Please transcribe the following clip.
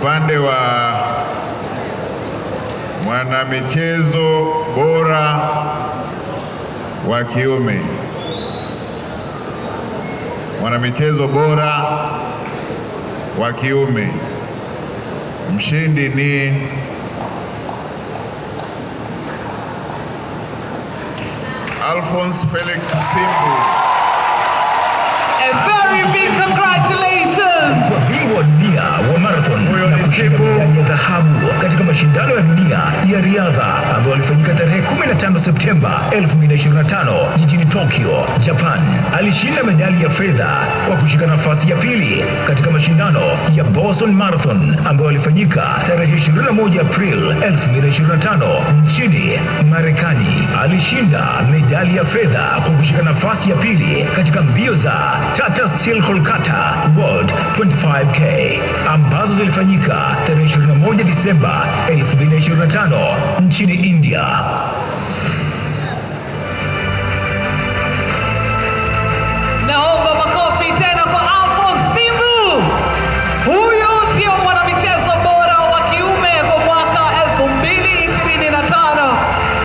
upande wa mwanamichezo bora wa kiume, mwanamichezo bora wa kiume, mshindi ni Alphonse Felix Simbu. A very big congratulations. Bingwa wa dunia wa marathon na kushinda medali ya dhahabu katika mashindano ya dunia ya riadha ambayo yalifanyika tarehe 15 Septemba 2025 jijini Tokyo, Japan. Alishinda medali ya fedha kwa kushika nafasi ya pili katika mashindano ya Boston Marathon ambayo yalifanyika tarehe 21 April 2025 nchini Marekani. Alishinda medali ya fedha kwa kushika nafasi ya pili katika mbio za Tata Steel Kolkata World 25K ambazo zilifanyika tarehe 21 Disemba 2025 nchini India.